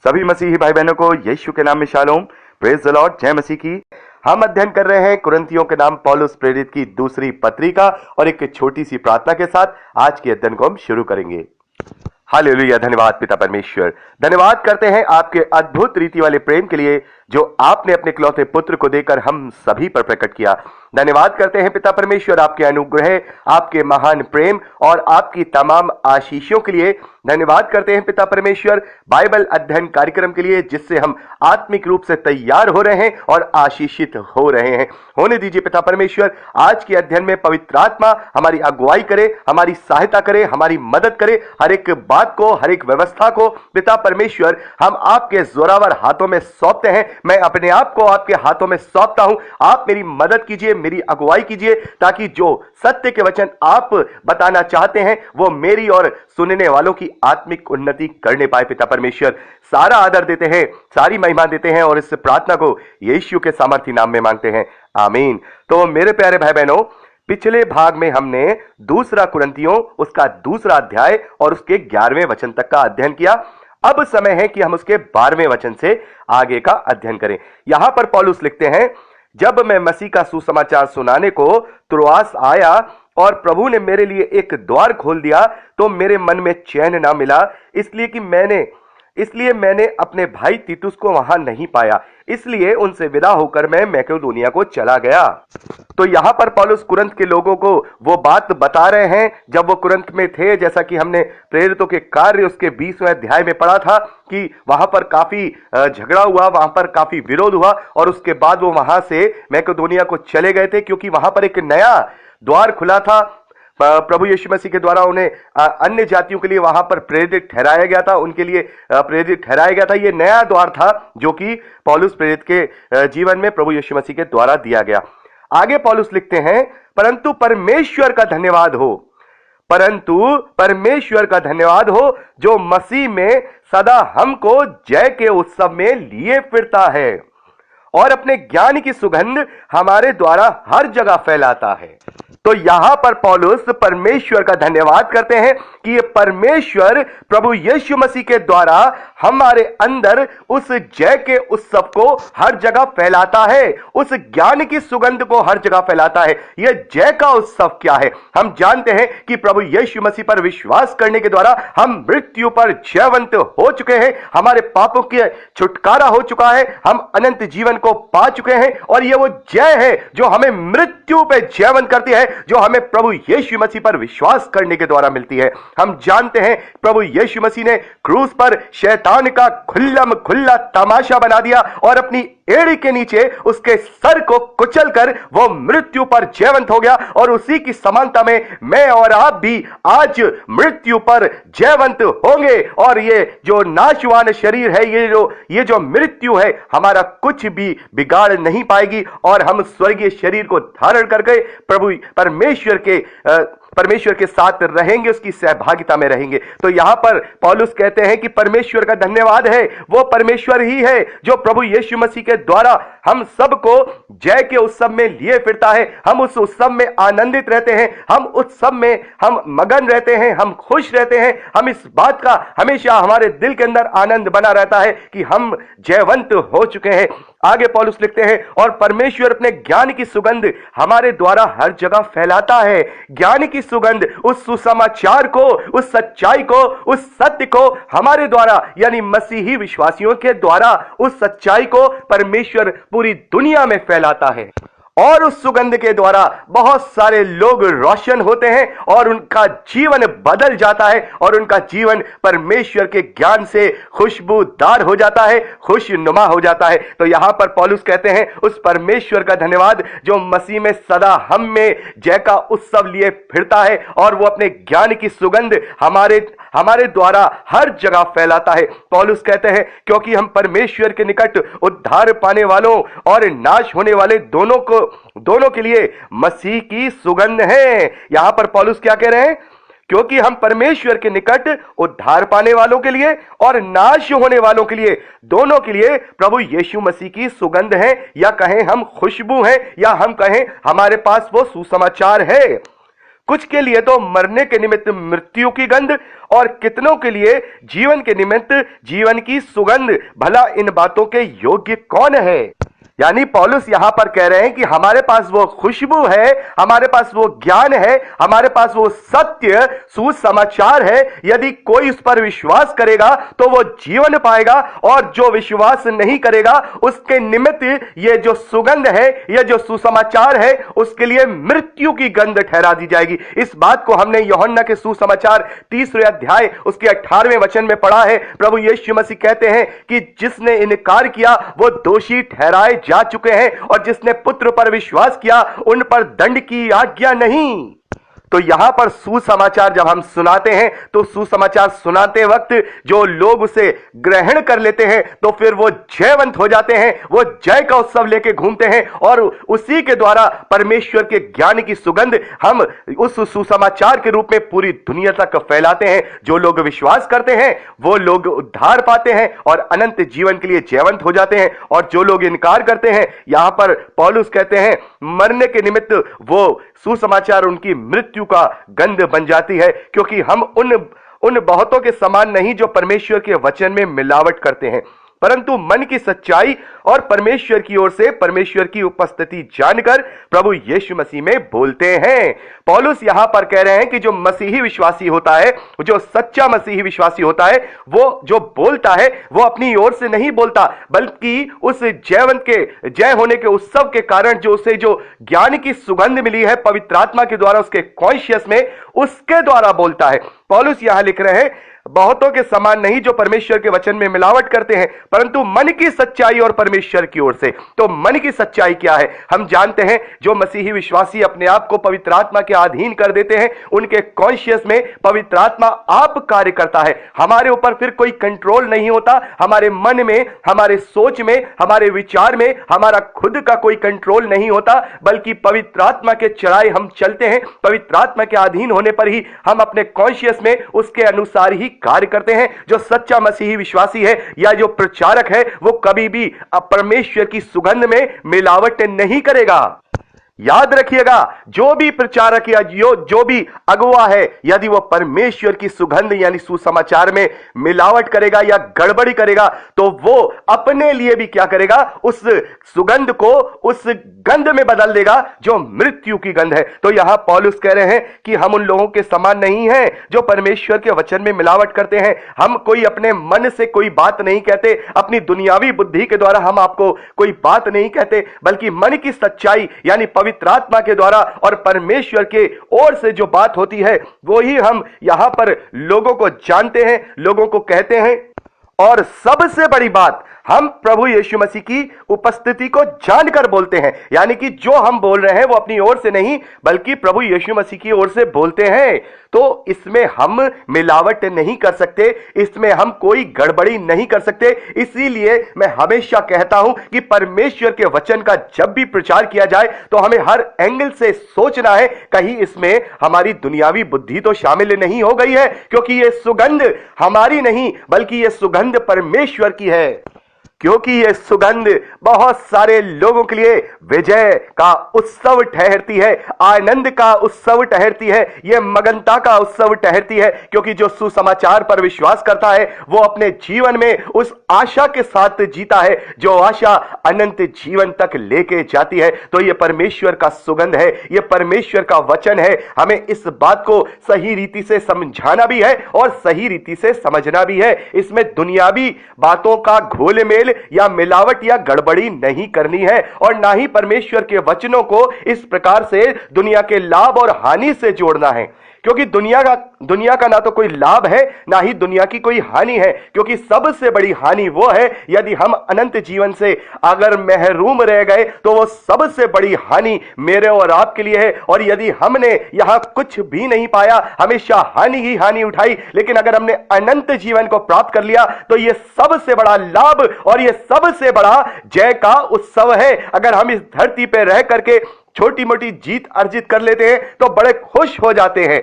सभी मसीही भाई बहनों को यीशु के नाम में शालोम, प्रेज द लॉर्ड, जय मसीह की। हम अध्ययन कर रहे हैं कुरिन्थियों के नाम पौलुस प्रेरित की दूसरी पत्रिका और एक छोटी सी प्रार्थना के साथ आज के अध्ययन को हम शुरू करेंगे। हालेलुया, धन्यवाद पिता परमेश्वर, धन्यवाद करते हैं आपके अद्भुत रीति वाले प्रेम के लिए जो आपने अपने इकलौते पुत्र को देकर हम सभी पर प्रकट किया। धन्यवाद करते हैं पिता परमेश्वर आपके अनुग्रह, आपके महान प्रेम और आपकी तमाम आशीषों के लिए। धन्यवाद करते हैं पिता परमेश्वर बाइबल अध्ययन कार्यक्रम के लिए जिससे हम आत्मिक रूप से तैयार हो रहे हैं और आशीषित हो रहे हैं। होने दीजिए पिता परमेश्वर, आज के अध्ययन में पवित्र आत्मा हमारी अगुवाई करे, हमारी सहायता करे, हमारी मदद करे। हर एक बात को, हर एक व्यवस्था को पिता परमेश्वर हम आपके जोरावर हाथों में सौंपते हैं। मैं अपने आप को आपके हाथों में सौंपता हूं। आप मेरी मदद कीजिए, मेरी अगुवाई कीजिए, ताकि जो सत्य के वचन आप बताना चाहते हैं वो मेरी और सुनने वालों की आत्मिक उन्नति करने पाए। पिता परमेश्वर सारा आदर देते हैं, सारी महिमा देते हैं और इस प्रार्थना को यीशु के सामर्थी नाम में मांगते हैं, आमीन। तो मेरे प्यारे भाई बहनों, पिछले भाग में हमने दूसरा कुरिन्थियों उसका दूसरा अध्याय और उसके 11वें वचन तक का अध्ययन किया। अब समय है कि हम उसके 12वें वचन से आगे का अध्ययन करें। यहां पर पौलुस लिखते हैं, जब मैं मसीह का सुसमाचार सुनाने को त्रोआस आया और प्रभु ने मेरे लिए एक द्वार खोल दिया तो मेरे मन में चैन ना मिला, इसलिए मैंने अपने भाई तीतुस को वहां नहीं पाया, इसलिए उनसे विदा होकर मैं मैकेडोनिया को चला गया। तो यहां पर पौलुस कुरिन्थ के लोगों को वो बात बता रहे हैं जब वो कुरिन्थ में थे। जैसा कि हमने प्रेरितों के कार्य उसके 20वें अध्याय में पढ़ा था कि वहां पर काफी झगड़ा हुआ, वहां पर काफी विरोध हुआ और उसके बाद वो वहां से मैकेडोनिया को चले गए थे, क्योंकि वहां पर एक नया द्वार खुला था। प्रभु यीशु मसीह के द्वारा उन्हें अन्य जातियों के लिए वहां पर प्रेरित ठहराया गया था, उनके लिए प्रेरित ठहराया गया था। ये नया द्वार था जो कि पौलुस प्रेरित के जीवन में प्रभु यीशु मसीह के द्वारा दिया गया। आगे पौलुस लिखते हैं, परंतु परमेश्वर का धन्यवाद हो जो मसीह में सदा हमको जय के उत्सव में लिए फिरता है और अपने ज्ञान की सुगंध हमारे द्वारा हर जगह फैलाता है। तो यहां पर पौलुस परमेश्वर का धन्यवाद करते हैं कि ये परमेश्वर प्रभु यीशु मसीह के द्वारा हमारे अंदर उस जय के उत्सव को हर जगह फैलाता है, उस ज्ञान की सुगंध को हर जगह फैलाता है। यह जय का उत्सव क्या है? हम जानते हैं कि प्रभु यीशु मसीह पर विश्वास करने के द्वारा हम मृत्यु पर जयवंत हो चुके हैं, हमारे पापों के छुटकारा हो चुका है, हम अनंत जीवन को पा चुके हैं और यह वो जय है जो हमें मृत्यु पे जयवंत करती है, जो हमें प्रभु यीशु मसीह पर विश्वास करने के द्वारा मिलती है। हम जानते हैं प्रभु यीशु मसीह ने क्रूस पर शैतान का खुल्ला तमाशा बना दिया और अपनी एड़ी के नीचे उसके सर को कुचलकर वो मृत्यु पर जयवंत हो गया और उसी की समानता में मैं और आप भी आज मृत्यु पर जयवंत होंगे। और ये जो नाशवान शरीर है, ये जो मृत्यु है, हमारा कुछ भी बिगाड़ नहीं पाएगी और हम स्वर्गीय शरीर को धारण करके प्रभु परमेश्वर के साथ रहेंगे, उसकी सहभागिता में रहेंगे। तो यहां पर पौलुस कहते हैं कि परमेश्वर का धन्यवाद है, वो परमेश्वर ही है जो प्रभु यीशु मसीह के द्वारा हम सबको जय के उत्सव में लिए फिरता है। हम उस उत्सव में आनंदित रहते हैं, हम उत्सव में हम मगन रहते हैं, हम खुश रहते हैं। हम इस बात का हमेशा हमारे दिल के अंदर आनंद बना रहता है कि हम जयवंत हो चुके हैं। आगे पौलुस लिखते हैं, और परमेश्वर अपने ज्ञान की सुगंध हमारे द्वारा हर जगह फैलाता है। ज्ञान की सुगंध, उस सुसमाचार को, उस सच्चाई को, उस सत्य को हमारे द्वारा यानी मसीही विश्वासियों के द्वारा उस सच्चाई को परमेश्वर पूरी दुनिया में फैलाता है और उस सुगंध के द्वारा बहुत सारे लोग रोशन होते हैं और उनका जीवन बदल जाता है और उनका जीवन परमेश्वर के ज्ञान से खुशबूदार हो जाता है, खुशनुमा हो जाता है। तो यहां पर पौलुस कहते हैं, उस परमेश्वर का धन्यवाद जो मसीह में सदा हम में जय का उत्सव लिए फिरता है और वो अपने ज्ञान की सुगंध हमारे द्वारा हर जगह फैलाता है। पौलुस कहते हैं, क्योंकि हम परमेश्वर के निकट उद्धार पाने वालों और नाश होने वाले दोनों के लिए मसीह की सुगंध है। यहां पर पौलुस क्या कह रहे हैं? क्योंकि हम परमेश्वर के निकट उद्धार पाने वालों के लिए और नाश होने वालों के लिए, दोनों के लिए प्रभु यीशु मसीह की सुगंध है, या कहें हम खुशबू हैं, या हम कहें हमारे पास वो सुसमाचार है। कुछ के लिए तो मरने के निमित्त मृत्यु की गंध और कितनों के लिए जीवन के निमित्त जीवन की सुगंध। भला इन बातों के योग्य कौन है? यानी पौलुस यहां पर कह रहे हैं कि हमारे पास वो खुशबू है, हमारे पास वो ज्ञान है, हमारे पास वो सत्य सुसमाचार है। यदि कोई उस पर विश्वास करेगा तो वो जीवन पाएगा, और जो विश्वास नहीं करेगा उसके निमित्त ये जो सुगंध है, ये जो सुसमाचार है, उसके लिए मृत्यु की गंध ठहरा दी जाएगी। इस बात को हमने यूहन्ना के सुसमाचार 30वें अध्याय उसके 18वें वचन में पढ़ा है। प्रभु यीशु मसीह कहते हैं कि जिसने इनकार किया वो दोषी ठहराए जा चुके हैं, और जिसने पुत्र पर विश्वास किया उन पर दंड की आज्ञा नहीं। तो यहां पर सुसमाचार जब हम सुनाते हैं तो सुसमाचार सुनाते वक्त जो लोग उसे ग्रहण कर लेते हैं तो फिर वो जयवंत हो जाते हैं, वो जय का उत्सव लेके घूमते हैं, और उसी के द्वारा परमेश्वर के ज्ञान की सुगंध हम उस सुसमाचार के रूप में पूरी दुनिया तक फैलाते हैं। जो लोग विश्वास करते हैं वो लोग उद्धार पाते हैं और अनंत जीवन के लिए जयवंत हो जाते हैं, और जो लोग इनकार करते हैं, यहां पर पौलुस कहते हैं मरने के निमित्त वो सुसमाचार उनकी मृत्यु का गंध बन जाती है, क्योंकि हम उन बहुतों के समान नहीं जो परमेश्वर के वचन में मिलावट करते हैं, परंतु मन की सच्चाई और परमेश्वर की ओर से परमेश्वर की उपस्थिति जानकर प्रभु यीशु मसीह में बोलते हैं। पौलुस यहां पर कह रहे हैं कि जो मसीही विश्वासी होता है, जो सच्चा मसीही विश्वासी होता है, वो जो बोलता है वो अपनी ओर से नहीं बोलता, बल्कि उस जयवंत के जय होने के उत्सव के कारण जो उसे जो ज्ञान की सुगंध मिली है पवित्र आत्मा के द्वारा उसके कॉन्शियस में, उसके द्वारा बोलता है। पौलुस यहां लिख रहे हैं बहुतों के समान नहीं जो परमेश्वर के वचन में मिलावट करते हैं, परंतु मन की सच्चाई और परमेश्वर की ओर से। तो मन की सच्चाई क्या है? हम जानते हैं जो मसीही विश्वासी अपने आप को पवित्र आत्मा के अधीन कर देते हैं, उनके कॉन्शियस में पवित्र आत्मा आप कार्य करता है। हमारे ऊपर फिर कोई कंट्रोल नहीं होता, हमारे मन में, हमारे सोच में, हमारे विचार में हमारा खुद का कोई कंट्रोल नहीं होता, बल्कि पवित्र आत्मा के चराए हम चलते हैं। पवित्र आत्मा के अधीन होने पर ही हम अपने कॉन्शियस में उसके अनुसार ही कार्य करते हैं। जो सच्चा मसीही विश्वासी है या जो प्रचारक है वो कभी भी परमेश्वर की सुगंध में मिलावट नहीं करेगा। याद रखिएगा, जो भी प्रचारक या जो भी अगुवा है, यदि वो परमेश्वर की सुगंध यानी सुसमाचार में मिलावट करेगा या गड़बड़ी करेगा तो वो अपने लिए भी क्या करेगा, उस सुगंध को उस गंध में बदल देगा जो मृत्यु की गंध है। तो यहां पौलुस कह रहे हैं कि हम उन लोगों के समान नहीं हैं जो परमेश्वर के वचन में मिलावट करते हैं। हम कोई अपने मन से कोई बात नहीं कहते, अपनी दुनियावी बुद्धि के द्वारा हम आपको कोई बात नहीं कहते, बल्कि मन की सच्चाई यानी पवित्र आत्मा के द्वारा और परमेश्वर के ओर से जो बात होती है वो ही हम यहां पर लोगों को जानते हैं, लोगों को कहते हैं। और सबसे बड़ी बात, हम प्रभु यीशु मसीह की उपस्थिति को जानकर बोलते हैं, यानी कि जो हम बोल रहे हैं वो अपनी ओर से नहीं बल्कि प्रभु यीशु मसीह की ओर से बोलते हैं। तो इसमें हम मिलावट नहीं कर सकते, इसमें हम कोई गड़बड़ी नहीं कर सकते। इसीलिए मैं हमेशा कहता हूं कि परमेश्वर के वचन का जब भी प्रचार किया जाए तो हमें हर एंगल से सोचना है, कहीं इसमें हमारी दुनियावी बुद्धि तो शामिल नहीं हो गई है, क्योंकि यह सुगंध हमारी नहीं बल्कि यह सुगंध परमेश्वर की है। क्योंकि यह सुगंध बहुत सारे लोगों के लिए विजय का उत्सव ठहरती है, आनंद का उत्सव ठहरती है, यह मगनता का उत्सव ठहरती है। क्योंकि जो सुसमाचार पर विश्वास करता है वो अपने जीवन में उस आशा के साथ जीता है, जो आशा अनंत जीवन तक लेके जाती है। तो यह परमेश्वर का सुगंध है, यह परमेश्वर का वचन है। हमें इस बात को सही रीति से समझाना भी है और सही रीति से समझना भी है। इसमें दुनियावी बातों का घोल मेल या मिलावट या गड़बड़ी नहीं करनी है, और ना ही परमेश्वर के वचनों को इस प्रकार से दुनिया के लाभ और हानि से जोड़ना है। क्योंकि दुनिया का ना तो कोई लाभ है ना ही दुनिया की कोई हानि है, क्योंकि सबसे बड़ी हानि वो है यदि हम अनंत जीवन से अगर महरूम रह गए तो वो सबसे बड़ी हानि मेरे और आपके लिए है। और यदि हमने यहां कुछ भी नहीं पाया, हमेशा हानि ही हानि उठाई, लेकिन अगर हमने अनंत जीवन को प्राप्त कर लिया तो यह सबसे बड़ा लाभ और यह सबसे बड़ा जय का उत्सव है। अगर हम इस धरती पर रह करके छोटी मोटी जीत अर्जित कर लेते हैं तो बड़े खुश हो जाते हैं।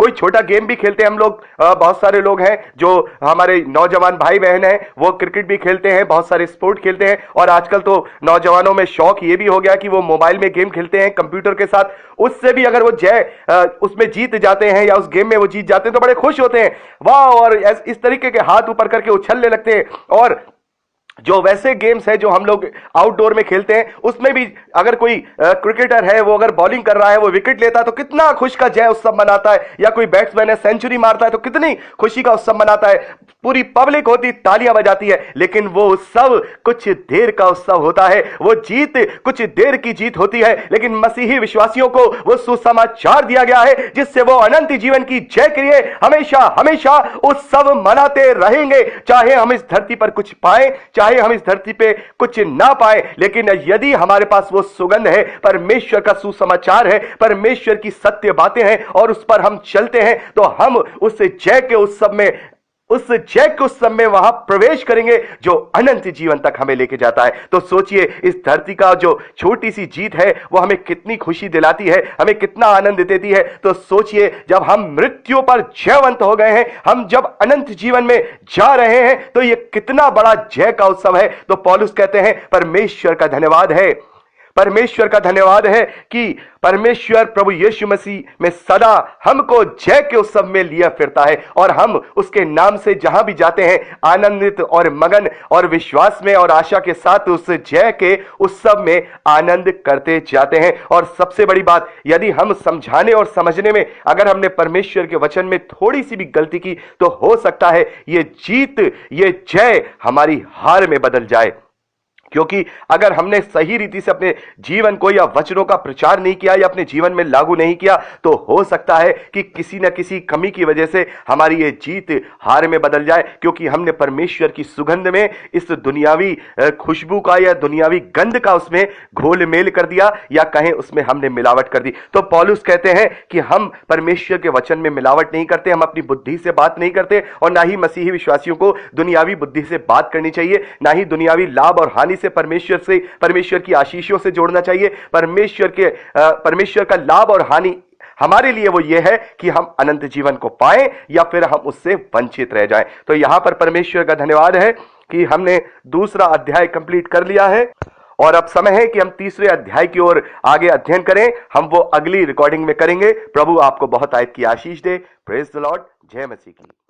कोई छोटा गेम भी खेलते हैं हम लोग। बहुत सारे लोग हैं जो हमारे नौजवान भाई बहन हैं, वो क्रिकेट भी खेलते हैं, बहुत सारे स्पोर्ट खेलते हैं। और आजकल तो नौजवानों में शौक ये भी हो गया कि वो मोबाइल में गेम खेलते हैं कंप्यूटर के साथ। उससे भी अगर वो उसमें जीत जाते हैं या उस गेम में वो जीत जाते हैं तो बड़े खुश होते हैं, वाह, और इस तरीके के हाथ ऊपर करके उछलने लगते हैं। और जो वैसे गेम्स है जो हम लोग आउटडोर में खेलते हैं, उसमें भी अगर कोई क्रिकेटर है, वो अगर बॉलिंग कर रहा है, वो विकेट लेता है तो कितना खुश का जय उत्सव मनाता है, या कोई बैट्समैन है सेंचुरी मारता है तो कितनी खुशी का उत्सव मनाता है, पूरी पब्लिक होती तालियां बजाती है। लेकिन वो उत्सव कुछ देर का उत्सव होता है, वो जीत कुछ देर की जीत होती है। लेकिन मसीही विश्वासियों को वो सुसमाचार दिया गया है जिससे वो अनंत जीवन की जय के लिए हमेशा हमेशा उत्सव मनाते रहेंगे, चाहे हम इस धरती पर कुछ पाए, चाहे हम इस धरती पे कुछ ना पाए। लेकिन यदि हमारे पास वो सुगंध है, परमेश्वर का सुसमाचार है, परमेश्वर की सत्य बातें हैं, और उस पर हम चलते हैं, तो हम उस जय के उत्सव में वहां प्रवेश करेंगे जो अनंत जीवन तक हमें लेके जाता है। तो सोचिए, इस धरती का जो छोटी सी जीत है वो हमें कितनी खुशी दिलाती है, हमें कितना आनंद देती है। तो सोचिए, जब हम मृत्यु पर जयवंत हो गए हैं, हम जब अनंत जीवन में जा रहे हैं, तो ये कितना बड़ा जय का उत्सव है। तो पौलुस कहते हैं, परमेश्वर का धन्यवाद है, परमेश्वर का धन्यवाद है कि परमेश्वर प्रभु यीशु मसीह में सदा हमको जय के उत्सव में लिया फिरता है, और हम उसके नाम से जहां भी जाते हैं आनंदित और मगन और विश्वास में और आशा के साथ उस जय के उत्सव में आनंद करते जाते हैं। और सबसे बड़ी बात, यदि हम समझाने और समझने में अगर हमने परमेश्वर के वचन में थोड़ी सी भी गलती की, तो हो सकता है ये जीत, ये जय हमारी हार में बदल जाए। क्योंकि अगर हमने सही रीति से अपने जीवन को या वचनों का प्रचार नहीं किया या अपने जीवन में लागू नहीं किया, तो हो सकता है कि किसी न किसी कमी की वजह से हमारी ये जीत हार में बदल जाए, क्योंकि हमने परमेश्वर की सुगंध में इस दुनियावी खुशबू का या दुनियावी गंध का उसमें घोल मेल कर दिया, या कहें उसमें हमने मिलावट कर दी। तो पौलुस कहते हैं कि हम परमेश्वर के वचन में मिलावट नहीं करते, हम अपनी बुद्धि से बात नहीं करते, और ना ही मसीही विश्वासियों को दुनियावी बुद्धि से बात करनी चाहिए, ना ही दुनियावी लाभ और हानि से परमेश्वर की आशीषों से जोड़ना चाहिए। परमेश्वर का लाभ और हानि हमारे लिए वो ये है कि हम अनंत जीवन को पाएं या फिर हम उससे वंचित रह जाएं। तो यहां पर परमेश्वर का धन्यवाद है कि हमने दूसरा अध्याय कंप्लीट कर लिया है, और अब समय है कि हम तीसरे अध्याय की ओर आगे अध्ययन करें। हम वो अगली रिकॉर्डिंग में करेंगे। प्रभु आपको बहुत आयत की आशीष दे। Praise the Lord. जय मसीह की।